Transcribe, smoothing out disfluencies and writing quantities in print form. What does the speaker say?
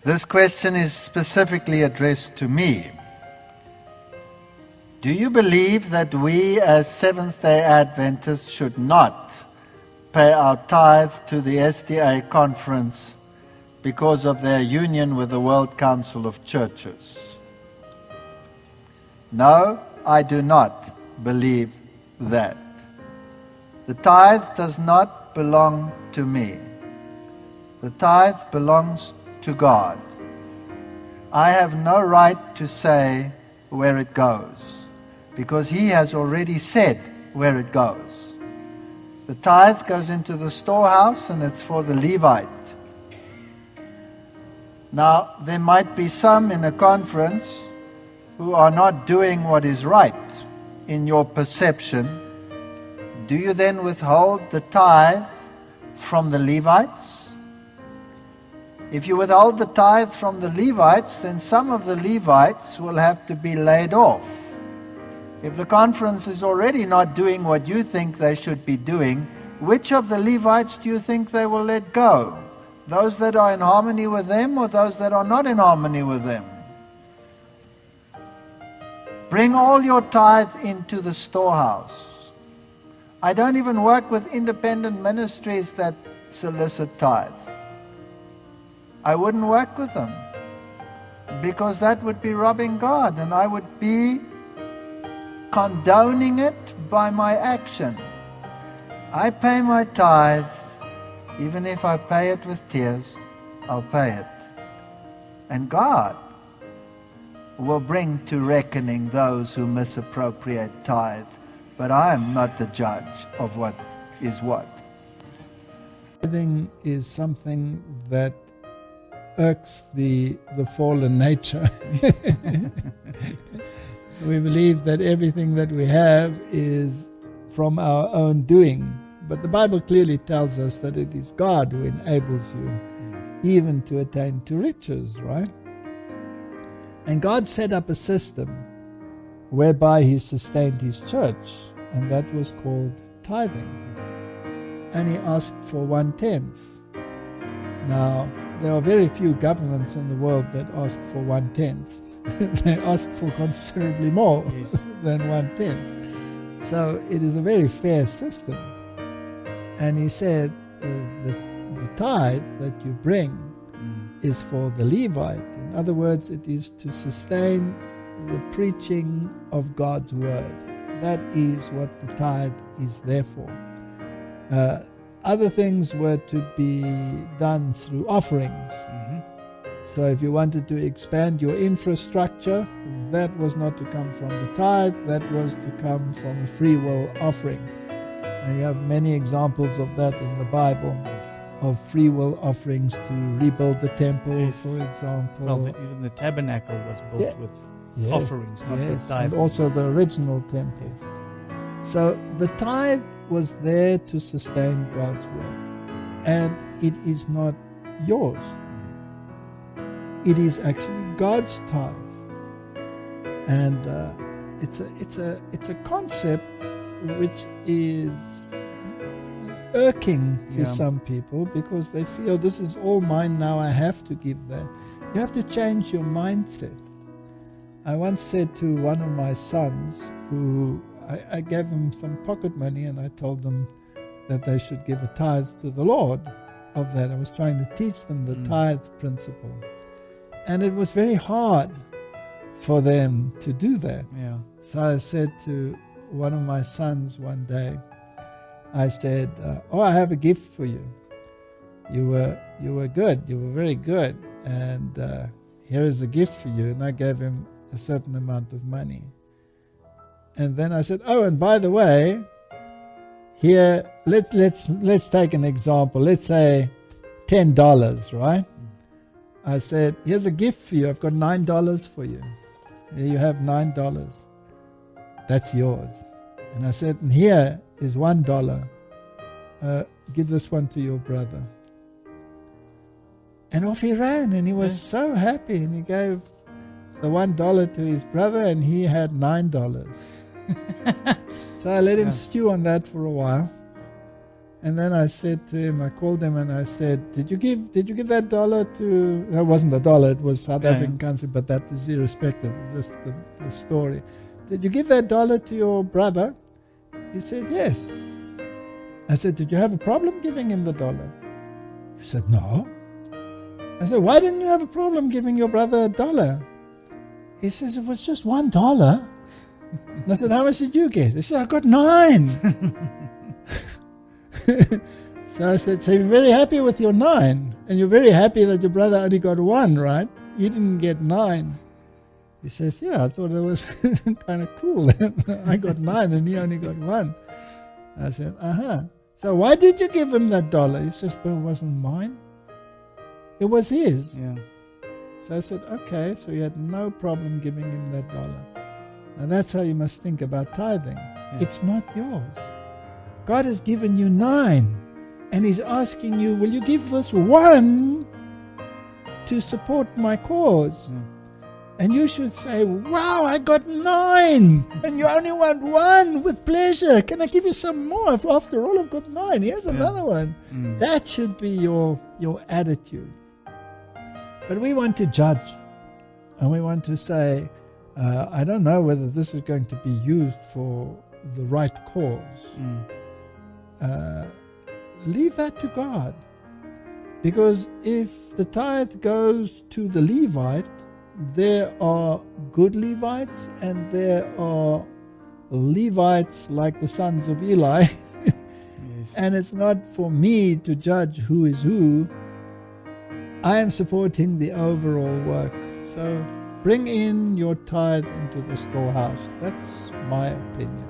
This question is specifically addressed to me. Do you believe that we as Seventh-day Adventists should not pay our tithes to the SDA conference because of their union with the World Council of Churches? No, I do not believe that. The tithe does not belong to me. The tithe belongs to God. I have no right to say where it goes, because He has already said where it goes. The tithe goes into the storehouse, and it's for the Levite. Now, there might be some in a conference who are not doing what is right in your perception. Do you then withhold the tithe from the Levites? If you withhold the tithe from the Levites, then some of the Levites will have to be laid off. If the conference is already not doing what you think they should be doing, which of the Levites do you think they will let go? Those that are in harmony with them, or those that are not in harmony with them? Bring all your tithe into the storehouse. I don't even work with independent ministries that solicit tithe. I wouldn't work with them, because that would be robbing God, and I would be condoning it by my action. I pay my tithe. Even if I pay it with tears, I'll pay it. And God will bring to reckoning those who misappropriate tithe. But I am not the judge of what is what. Tithing is something that irks the fallen nature. We believe that everything that we have is from our own doing. But the Bible clearly tells us that it is God who enables you even to attain to riches, right? And God set up a system whereby He sustained His church, and that was called tithing. And He asked for 1/10. Now, there are very few governments in the world that ask for 1/10. They ask for considerably more than 1/10. So it is a very fair system. And He said, the tithe that you bring is for the Levite. In other words, it is to sustain the preaching of God's word. That is what the tithe is there for. Other things were to be done through offerings. So if you wanted to expand your infrastructure, that was not to come from the tithe, that was to come from a free will offering. And you have many examples of that in the Bible, of free will offerings to rebuild the temple, for example. Well, even the tabernacle was built with offerings, not with tithe. And also the original temples. So the tithe was there to sustain God's word. And it is not yours. It is actually God's tithe. And it's a concept which is irking to some people, because they feel this is all mine now, I have to give that. You have to change your mindset. I once said to one of my sons, who I gave them some pocket money, and I told them that they should give a tithe to the Lord of that. I was trying to teach them the tithe principle. And it was very hard for them to do that. So I said to one of my sons one day, I said, I have a gift for you. You were good. You were very good. And here is a gift for you. And I gave him a certain amount of money. And then I said, and by the way, here, let's take an example. Let's say $10, right? I said, here's a gift for you. I've got $9 for you. Here you have $9. That's yours. And I said, and here is $1. Give this one to your brother. And off he ran, and he was so happy, and he gave the $1 to his brother, and he had $9. So I let him stew on that for a while. And then I said to him, I called him and I said, did you give that dollar to, no, it wasn't a dollar, it was South African currency, but that is irrespective, it's just the story. Did you give that dollar to your brother? He said, yes. I said, did you have a problem giving him the dollar? He said, no. I said, why didn't you have a problem giving your brother $1? He says, it was just $1. And I said, how much did you get? He said, I got 9. So I said, so you're very happy with your 9, and you're very happy that your brother only got 1, right? You didn't get 9. He says, yeah, I thought it was kind of cool. I got 9 and he only got 1. I said, so why did you give him that $1? He says, but it wasn't mine. It was his. Yeah. So I said, okay, so you had no problem giving him that $1. Now that's how you must think about tithing. Yeah. It's not yours. God has given you 9, and He's asking you, will you give this 1 to support my cause? Yeah. And you should say, wow, I got 9, and you only want 1, with pleasure. Can I give you some more? After all, I've got 9. Here's another one. That should be your attitude. But we want to judge, and we want to say, I don't know whether this is going to be used for the right cause. Leave that to God. Because if the tithe goes to the Levite, there are good Levites and there are Levites like the sons of Eli. Yes. And it's not for me to judge who is who. I am supporting the overall work. So bring in your tithe into the storehouse. That's my opinion.